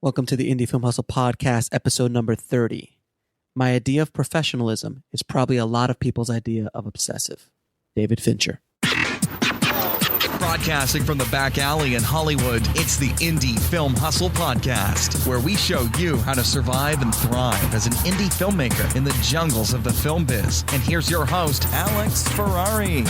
Welcome to the Indie Film Hustle Podcast, episode number 30. My idea of professionalism is probably a lot of people's idea of obsessive. David Fincher. Broadcasting from the back alley in Hollywood, it's the Indie Film Hustle Podcast, where we show you how to survive and thrive as an indie filmmaker in the jungles of the film biz. And here's your host, Alex Ferrari.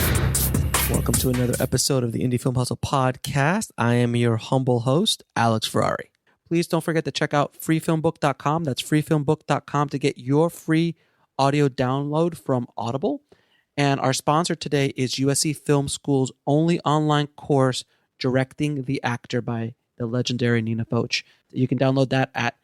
Welcome to another episode of the Indie Film Hustle Podcast. I am your humble host, Alex Ferrari. Please don't forget to check out freefilmbook.com. That's freefilmbook.com to get your free audio download from Audible. And our sponsor today is USC Film School's only online course, Directing the Actor by the legendary Nina Foch. You can download that at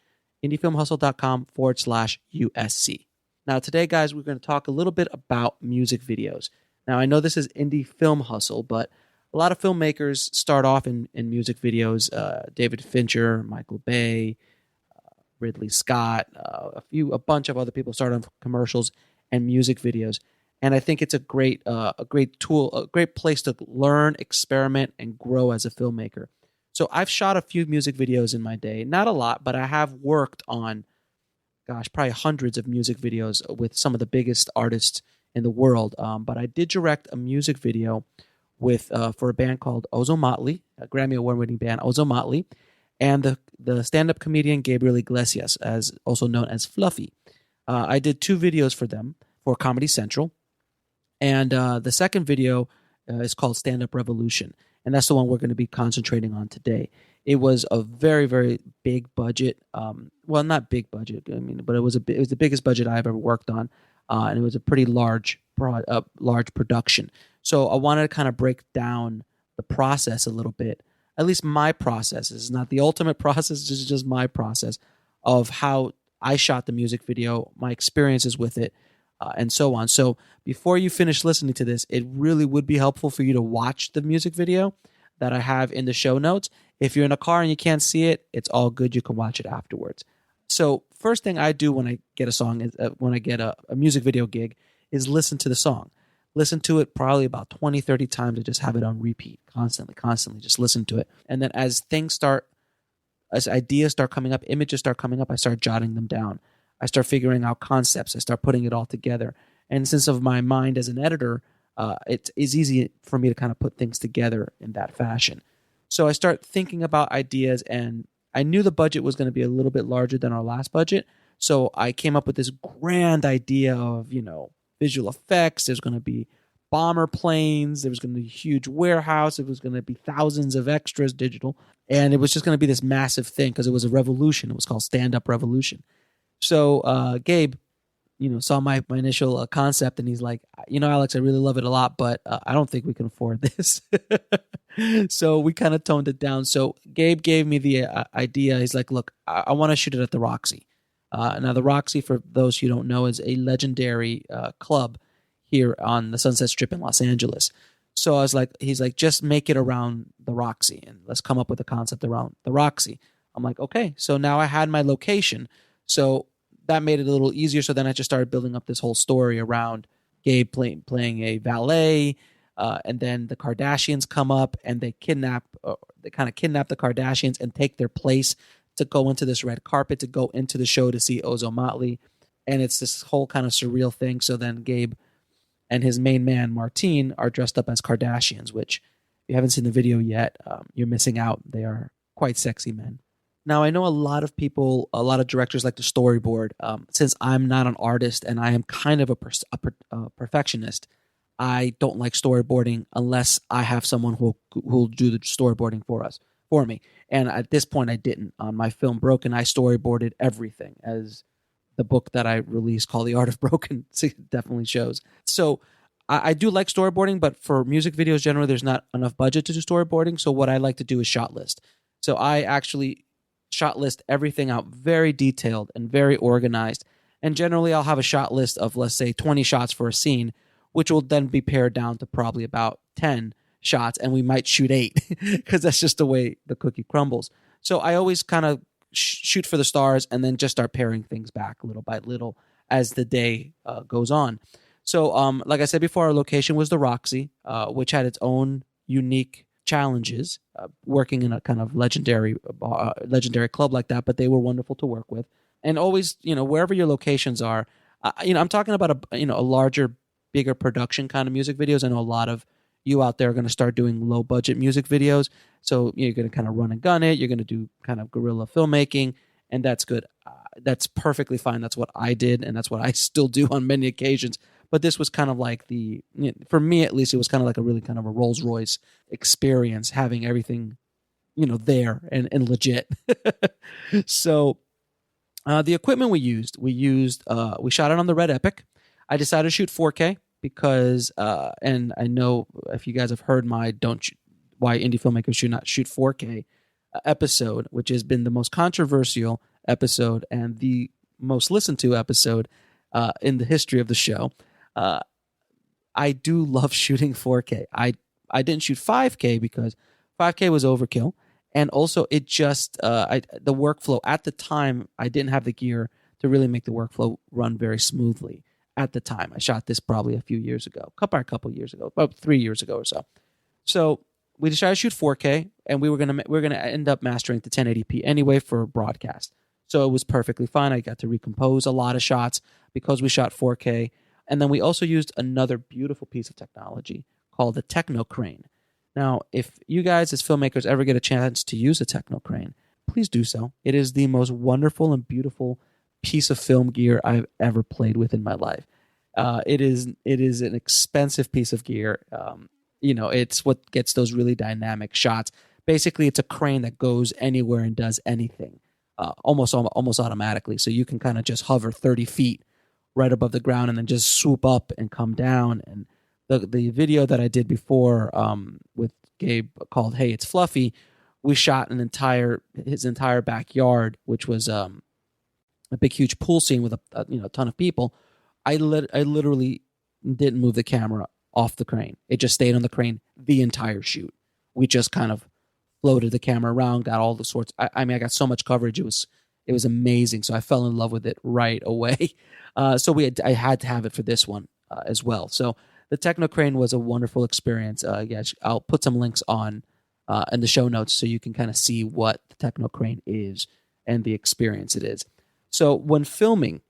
indiefilmhustle.com/USC. Now today, guys, we're going to talk a little bit about music videos. Now, I know this is Indie Film Hustle, but a lot of filmmakers start off in music videos. David Fincher, Michael Bay, Ridley Scott, a bunch of other people start on commercials and music videos. And I think it's a great tool, a great place to learn, experiment, and grow as a filmmaker. So I've shot a few music videos in my day, not a lot, but I have worked on, probably hundreds of music videos with some of the biggest artists in the world. But I did direct a music video for a band called Ozomatli, a Grammy Award-winning band, Ozomatli, and the stand-up comedian Gabriel Iglesias, also known as Fluffy. I did 2 videos for them for Comedy Central, and the second video is called Stand-Up Revolution, and that's the one we're going to be concentrating on today. It was a very, very big budget. Well, not big budget, but it was the biggest budget I've ever worked on, and it was a pretty large production. So I wanted to kind of break down the process a little bit, at least my process. This is not the ultimate process, this is just my process of how I shot the music video, my experiences with it, and so on. So before you finish listening to this, it really would be helpful for you to watch the music video that I have in the show notes. If you're in a car and you can't see it, it's all good. You can watch it afterwards. So first thing I do when I get a song, when I get a music video gig, is listen to the song. Listen to it probably about 20, 30 times and just have it on repeat constantly, just listen to it. And then as ideas start coming up, images start coming up, I start jotting them down. I start figuring out concepts. I start putting it all together. And since of my mind as an editor, it is easy for me to kind of put things together in that fashion. So I start thinking about ideas, and I knew the budget was going to be a little bit larger than our last budget. So I came up with this grand idea of, visual effects. There's going to be bomber planes. There was going to be a huge warehouse. It was going to be thousands of extras, digital. And it was just going to be this massive thing because it was a revolution. It was called Stand-Up Revolution. So Gabe, saw my initial concept, and he's like, Alex, I really love it a lot, but I don't think we can afford this. So we kind of toned it down. So Gabe gave me the idea. He's like, look, I want to shoot it at the Roxy. Now, the Roxy, for those who don't know, is a legendary club here on the Sunset Strip in Los Angeles. So he's like, just make it around the Roxy, and let's come up with a concept around the Roxy. I'm like, okay. So now I had my location. So that made it a little easier. So then I just started building up this whole story around Gabe playing a valet, and then the Kardashians come up and they kind of kidnap the Kardashians and take their place to go into this red carpet, to go into the show to see Ozomatli. And it's this whole kind of surreal thing. So then Gabe and his main man, Martine, are dressed up as Kardashians, which if you haven't seen the video yet, you're missing out. They are quite sexy men. Now, I know a lot of directors like to storyboard. Since I'm not an artist and I am kind of a perfectionist, I don't like storyboarding unless I have someone who'll do the storyboarding for me. And at this point, I didn't. On my film Broken, I storyboarded everything, as the book that I released called The Art of Broken definitely shows. So I do like storyboarding, but for music videos, generally, there's not enough budget to do storyboarding. So what I like to do is shot list. So I actually shot list everything out very detailed and very organized. And generally, I'll have a shot list of, let's say, 20 shots for a scene, which will then be pared down to probably about 10 shots, and we might shoot 8 because that's just the way the cookie crumbles. So I always kind of shoot for the stars and then just start paring things back little by little as the day goes on. So like I said before, our location was the Roxy, which had its own unique challenges, working in a kind of legendary club like that, but they were wonderful to work with. And always, wherever your locations are, I'm talking about a larger, bigger production kind of music videos. I know a lot of you out there are going to start doing low budget music videos. So you're going to kind of run and gun it. You're going to do kind of guerrilla filmmaking, and that's good. That's perfectly fine. That's what I did, and that's what I still do on many occasions. But this was kind of like for me at least, it was kind of like a really kind of a Rolls Royce experience, having everything, there and legit. So the equipment we shot it on the Red Epic. I decided to shoot 4K because, and I know if you guys have heard my why indie filmmakers should not shoot 4K episode, which has been the most controversial episode and the most listened to episode in the history of the show. I do love shooting 4K. I didn't shoot 5K because 5K was overkill. And also it just, the workflow at the time, I didn't have the gear to really make the workflow run very smoothly at the time. I shot this probably a few years ago, a couple years ago, about 3 years ago or so. So we decided to shoot 4K, and we were gonna end up mastering to 1080p anyway for broadcast. So it was perfectly fine. I got to recompose a lot of shots because we shot 4K. And then we also used another beautiful piece of technology called the Techno Crane. Now, if you guys as filmmakers ever get a chance to use a Techno Crane, please do so. It is the most wonderful and beautiful piece of film gear I've ever played with in my life. It is an expensive piece of gear. It's what gets those really dynamic shots. Basically, it's a crane that goes anywhere and does anything, almost automatically. So you can kind of just hover 30 feet right above the ground and then just swoop up and come down. And the video that I did before with Gabe called "Hey, It's Fluffy," we shot his entire backyard, which was a big, huge pool scene with a ton of people. I literally didn't move the camera off the crane. It just stayed on the crane the entire shoot. We just kind of floated the camera around, got all the sorts. I got so much coverage. It was amazing. So I fell in love with it right away. I had to have it for this one as well. So the Techno Crane was a wonderful experience. I'll put some links on in the show notes so you can kind of see what the Techno Crane is and the experience it is. So when filming,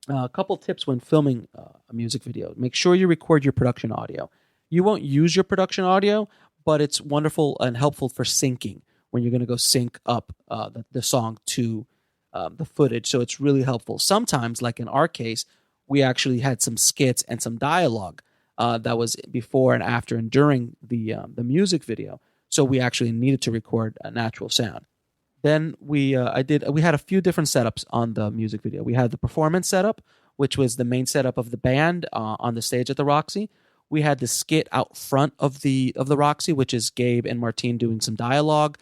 a couple tips when filming a music video. Make sure you record your production audio. You won't use your production audio, but it's wonderful and helpful for syncing when you're going to go sync up the song to the footage. So it's really helpful. Sometimes, like in our case, we actually had some skits and some dialogue that was before and after and during the music video. So we actually needed to record a natural sound. Then we had a few different setups on the music video. We had the performance setup, which was the main setup of the band on the stage at the Roxy. We had the skit out front of the Roxy, which is Gabe and Martine doing some dialogue,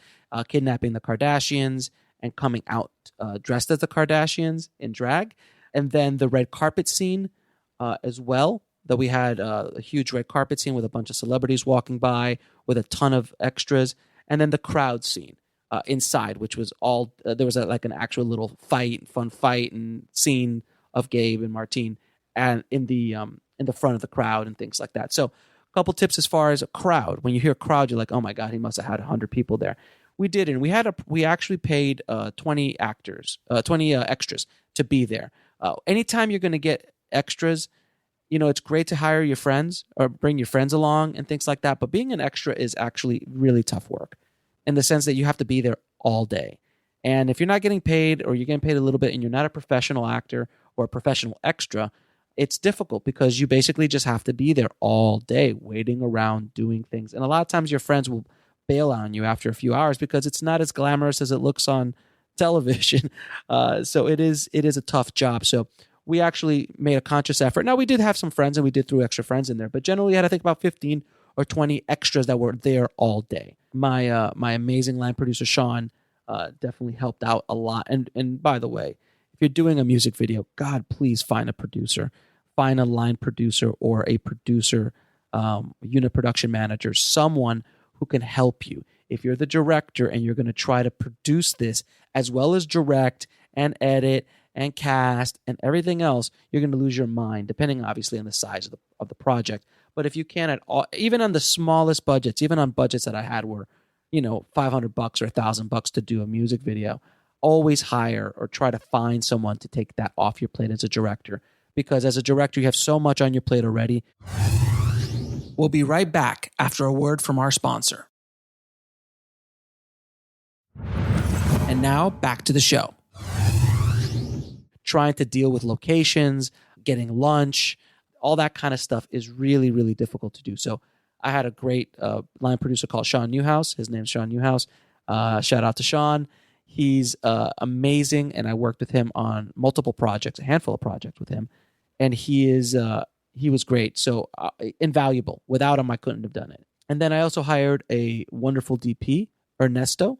kidnapping the Kardashians and coming out dressed as the Kardashians in drag. And then the red carpet scene as well, that we had a huge red carpet scene with a bunch of celebrities walking by with a ton of extras. And then the crowd scene inside, which was all, there was like an actual little fun fight and scene of Gabe and Martine and in the front of the crowd and things like that. So a couple tips as far as a crowd. When you hear a crowd, you're like, oh my God, he must have had 100 people there. We didn't. We actually paid 20 extras to be there. Anytime you're going to get extras, it's great to hire your friends or bring your friends along and things like that. But being an extra is actually really tough work in the sense that you have to be there all day. And if you're not getting paid or you're getting paid a little bit and you're not a professional actor or a professional extra, it's difficult because you basically just have to be there all day, waiting around, doing things. And a lot of times your friends will bail on you after a few hours because it's not as glamorous as it looks on television. So it is a tough job. So we actually made a conscious effort. Now, we did have some friends and we did throw extra friends in there, but generally we had, I think, about 15 or 20 extras that were there all day. My amazing line producer, Sean, definitely helped out a lot. And by the way, if you're doing a music video, God, please find a producer. Find a line producer or a producer, unit production manager, someone who can help you. If you're the director and you're going to try to produce this as well as direct and edit and cast and everything else, you're going to lose your mind, depending obviously on the size of the project. But if you can at all, even on the smallest budgets, even on budgets that I had were, $500 or $1,000 to do a music video, always hire or try to find someone to take that off your plate as a director. Because as a director, you have so much on your plate already. We'll be right back after a word from our sponsor. And now back to the show. Trying to deal with locations, getting lunch, all that kind of stuff is really, really difficult to do. So I had a great line producer called Sean Newhouse. His name's Sean Newhouse. Shout out to Sean. He's amazing, and I worked with him on multiple projects, a handful of projects with him, and he was great. So invaluable. Without him, I couldn't have done it. And then I also hired a wonderful DP, Ernesto.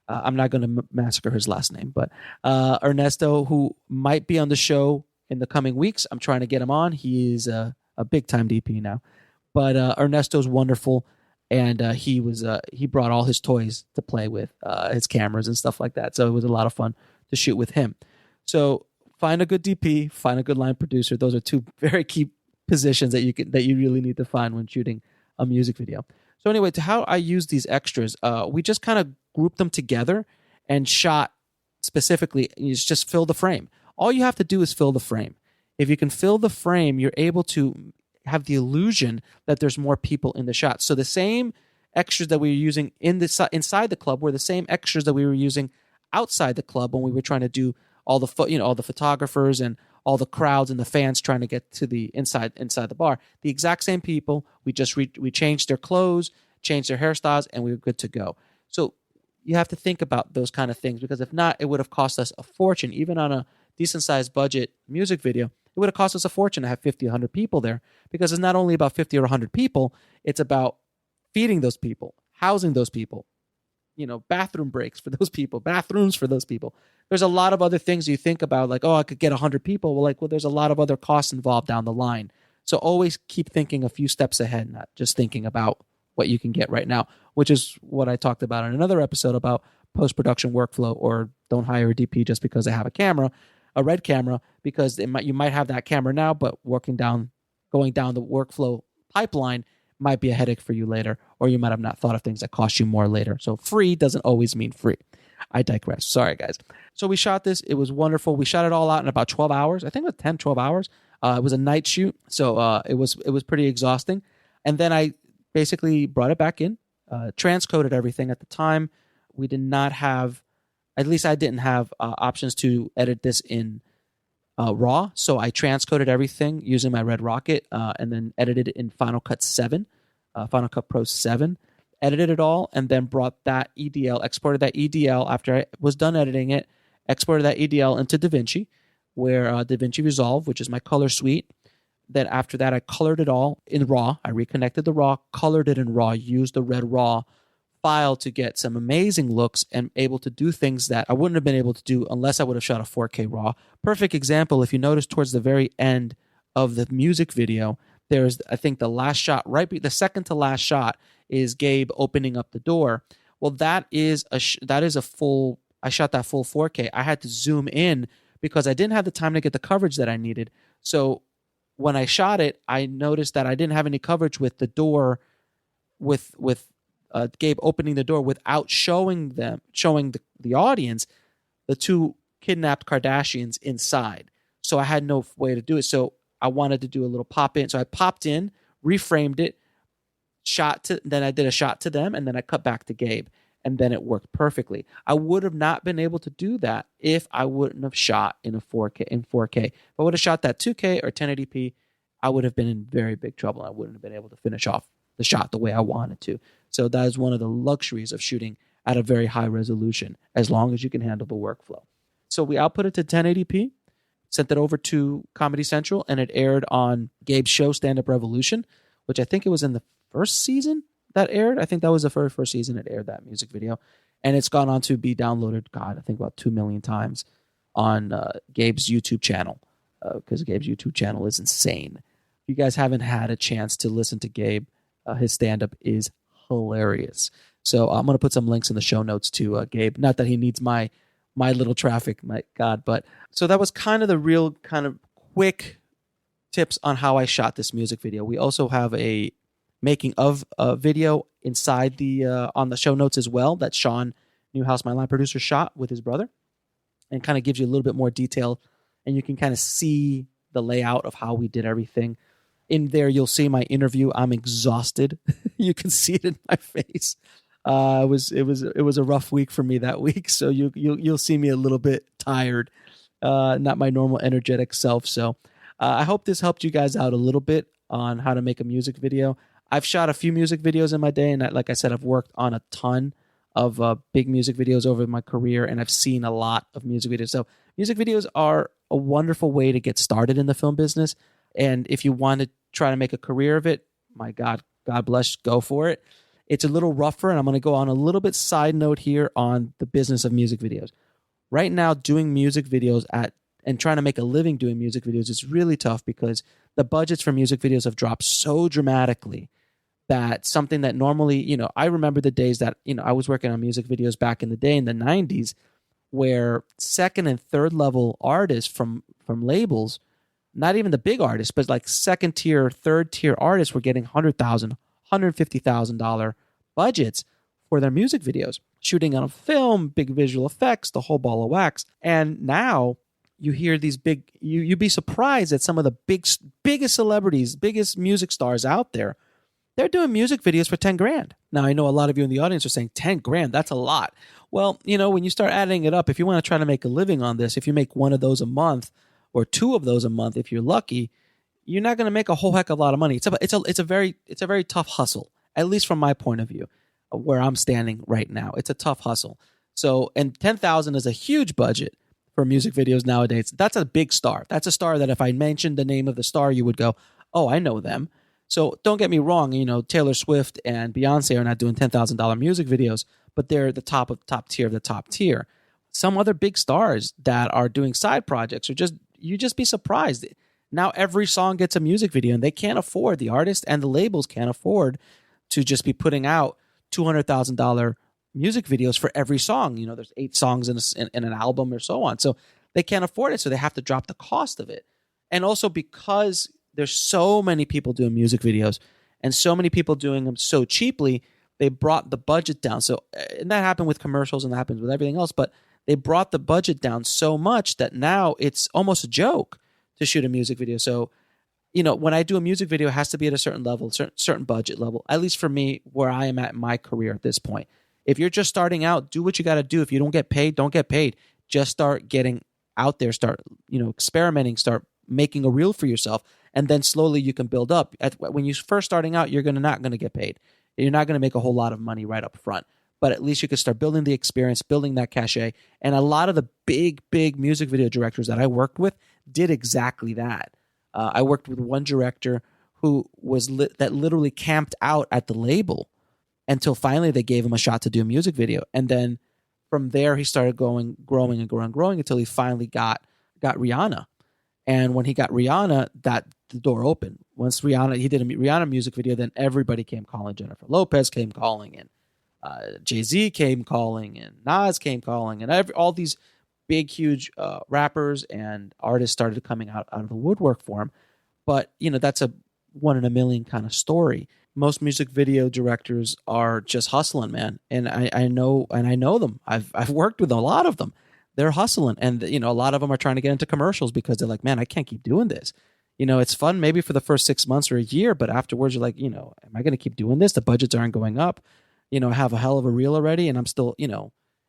I'm not going to massacre his last name, but Ernesto, who might be on the show in the coming weeks. I'm trying to get him on. He is a big-time DP now. But Ernesto's wonderful, and he brought all his toys to play with, his cameras and stuff like that. So it was a lot of fun to shoot with him. So find a good DP, find a good line producer. Those are two very key positions that you really need to find when shooting a music video. So anyway, to how I use these extras, we just kind of grouped them together and shot specifically. You just fill the frame. All you have to do is fill the frame. If you can fill the frame, you're able to have the illusion that there's more people in the shot. So the same extras that we were using inside the club were the same extras that we were using outside the club when we were trying to do all the photographers and all the crowds and the fans trying to get to the inside the bar. The exact same people. We just we changed their clothes, changed their hairstyles, and we were good to go. So you have to think about those kind of things, because if not, it would have cost us a fortune. Even on a decent-sized budget music video, it would have cost us a fortune to have 50, 100 people there, because it's not only about 50 or 100 people, it's about feeding those people, housing those people, bathroom breaks for those people, bathrooms for those people. There's a lot of other things you think about, like, I could get 100 people. Well, there's a lot of other costs involved down the line. So always keep thinking a few steps ahead, not just thinking about what you can get right now, which is what I talked about in another episode about post-production workflow, or don't hire a DP just because they have a red camera, because you might have that camera now, but going down the workflow pipeline might be a headache for you later, or you might have not thought of things that cost you more later. So free doesn't always mean free. I digress. Sorry, guys. So we shot this. It was wonderful. We shot it all out in about 12 hours. I think it was 10, 12 hours. It was a night shoot, so it was pretty exhausting. And then I basically brought it back in, transcoded everything. At the time, we did not have, at least I didn't have options to edit this in RAW. So I transcoded everything using my Red Rocket, and then edited it in Final Cut 7, Final Cut Pro 7. Edited it all, and then brought that EDL, exported that EDL after I was done editing it, exported that EDL into DaVinci, where DaVinci Resolve, which is my color suite. Then after that, I colored it all in RAW. I reconnected the RAW, colored it in RAW, used the Red RAW file to get some amazing looks, and able to do things that I wouldn't have been able to do unless I would have shot a 4K RAW. Perfect example, if you notice towards the very end of the music video, there's, I think, the last shot, the second to last shot is Gabe opening up the door. Well, that is a full, I shot that full 4K. I had to zoom in because I didn't have the time to get the coverage that I needed. So when I shot it, I noticed that I didn't have any coverage with the door, with Gabe opening the door without showing the audience the two kidnapped Kardashians inside. So I had no way to do it. So I wanted to do a little pop in. So I popped in, reframed it, then I did a shot to them, and then I cut back to Gabe, and then it worked perfectly. I would have not been able to do that if I wouldn't have shot in 4K. If I would have shot that 2K or 1080p, I would have been in very big trouble. I wouldn't have been able to finish off the shot the way I wanted to. So that is one of the luxuries of shooting at a very high resolution, as long as you can handle the workflow. So we output it to 1080p, sent it over to Comedy Central, and it aired on Gabe's show, Stand Up Revolution, which I think it was in the first season that aired. I think that was the first season it aired, that music video. And it's gone on to be downloaded, I think about 2 million times on Gabe's YouTube channel, because Gabe's YouTube channel is insane. If you guys haven't had a chance to listen to Gabe, his stand-up is hilarious. So I'm going to put some links in the show notes to Gabe. Not that he needs my little traffic, my God. But so that was kind of the real kind of quick tips on how I shot this music video. We also have a making of a video inside the on the show notes as well that Sean Newhouse, my line producer, shot with his brother, and kind of gives you a little bit more detail, and you can kind of see the layout of how we did everything. In there, you'll see my interview. I'm exhausted. You can see it in my face. It was a rough week for me that week, so you'll see me a little bit tired, not my normal energetic self. So I hope this helped you guys out a little bit on how to make a music video. I've shot a few music videos in my day, and like I said, I've worked on a ton of big music videos over my career, and I've seen a lot of music videos. So music videos are a wonderful way to get started in the film business, and if you want to try to make a career of it, my God bless, go for it. It's a little rougher, and I'm going to go on a little bit side note here on the business of music videos. Right now, doing music videos and trying to make a living doing music videos is really tough because the budgets for music videos have dropped so dramatically that something that normally, I remember the days that, I was working on music videos back in the day in the 90s where second and third level artists from labels, not even the big artists, but like second tier, third tier artists were getting $100,000, $150,000 budgets for their music videos, shooting on a film, big visual effects, the whole ball of wax. And now you hear these big, you'd be surprised at some of the biggest celebrities, biggest music stars out there. They're doing music videos for 10 grand. Now, I know a lot of you in the audience are saying 10 grand, that's a lot. Well, when you start adding it up, if you want to try to make a living on this, if you make one of those a month or two of those a month, if you're lucky, you're not going to make a whole heck of a lot of money. It's a very tough hustle, at least from my point of view, where I'm standing right now. It's a tough hustle. So, and 10,000 is a huge budget for music videos nowadays. That's a big star. That's a star that if I mentioned the name of the star, you would go, oh, I know them. So don't get me wrong, Taylor Swift and Beyonce are not doing $10,000 music videos, but they're the top tier of the top tier. Some other big stars that are doing side projects are you just be surprised. Now every song gets a music video, and they can't afford, the artist and the labels can't afford to just be putting out $200,000 music videos for every song. There's 8 songs in an album or so on. So they can't afford it, so they have to drop the cost of it. And also because there's so many people doing music videos and so many people doing them so cheaply, they brought the budget down. So, and that happened with commercials and that happens with everything else, but they brought the budget down so much that now it's almost a joke to shoot a music video. So, when I do a music video, it has to be at a certain level, certain budget level, at least for me, where I am at in my career at this point. If you're just starting out, do what you got to do. If you don't get paid, don't get paid. Just start getting out there, start, experimenting, start making a reel for yourself. And then slowly you can build up. When you're first starting out, you're not going to get paid. You're not going to make a whole lot of money right up front. But at least you can start building the experience, building that cachet. And a lot of the big music video directors that I worked with did exactly that. I worked with one director who that literally camped out at the label until finally they gave him a shot to do a music video. And then from there, he started growing until he finally got Rihanna. And when he got Rihanna, the door opened. Once he did a Rihanna music video, then everybody came calling. Jennifer Lopez came calling, and Jay-Z came calling, and Nas came calling, and all these big, huge rappers and artists started coming out of the woodwork for him. But, that's a 1 in a million kind of story. Most music video directors are just hustling, man. And I know them. I've worked with a lot of them. They're hustling. And, a lot of them are trying to get into commercials because they're like, man, I can't keep doing this. It's fun maybe for the first 6 months or a year, but afterwards you're like, am I going to keep doing this? The budgets aren't going up. I have a hell of a reel already, and I'm still,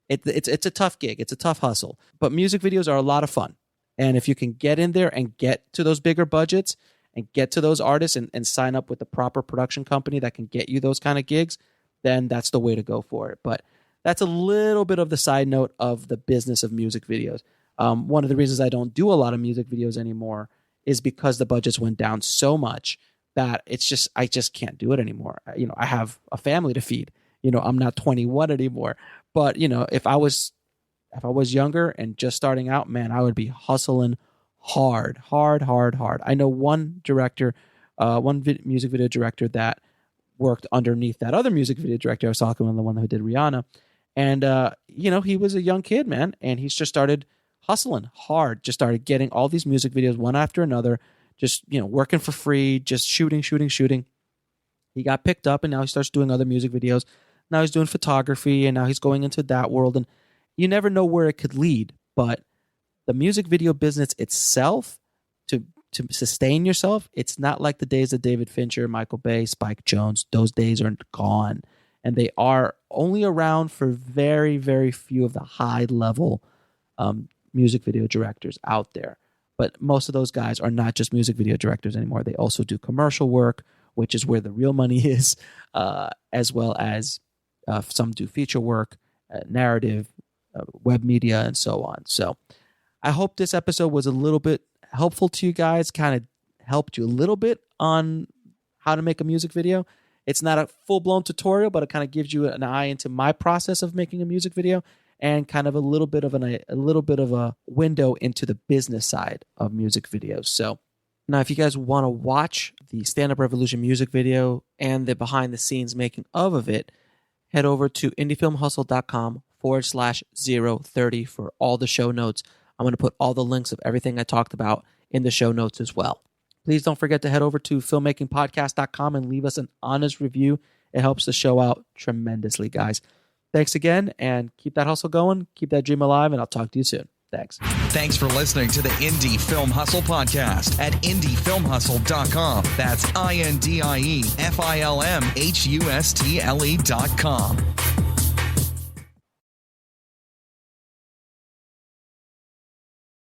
it's a tough gig. It's a tough hustle. But music videos are a lot of fun. And if you can get in there and get to those bigger budgets and get to those artists and sign up with the proper production company that can get you those kind of gigs, then that's the way to go for it. But that's a little bit of the side note of the business of music videos. One of the reasons I don't do a lot of music videos anymore is because the budgets went down so much that I just can't do it anymore. I have a family to feed. I'm not 21 anymore. But, if I was younger and just starting out, man, I would be hustling hard. I know one director, music video director that worked underneath that other music video director I was talking about, the one who did Rihanna. And, he was a young kid, man, and he's just started hustling hard, just started getting all these music videos one after another, just, working for free, just shooting. He got picked up, and now he starts doing other music videos. Now he's doing photography, and now he's going into that world. And you never know where it could lead. But the music video business itself, to sustain yourself, it's not like the days of David Fincher, Michael Bay, Spike Jonze. Those days are gone. And they are only around for very, very few of the high-level music video directors out there. But most of those guys are not just music video directors anymore. They also do commercial work, which is where the real money is, as well as some do feature work, narrative, web media, and so on. So I hope this episode was a little bit helpful to you guys, kind of helped you a little bit on how to make a music video. It's not a full-blown tutorial, but it kind of gives you an eye into my process of making a music video, and kind of a little bit of a window into the business side of music videos. So now, if you guys want to watch the Stand Up Revolution music video and the behind-the-scenes making of it, head over to indiefilmhustle.com/030 for all the show notes. I'm going to put all the links of everything I talked about in the show notes as well. Please don't forget to head over to filmmakingpodcast.com and leave us an honest review. It helps the show out tremendously, guys. Thanks again, and keep that hustle going. Keep that dream alive, and I'll talk to you soon. Thanks. Thanks for listening to the Indie Film Hustle podcast at indiefilmhustle.com. That's INDIEFILMHUSTLE.com.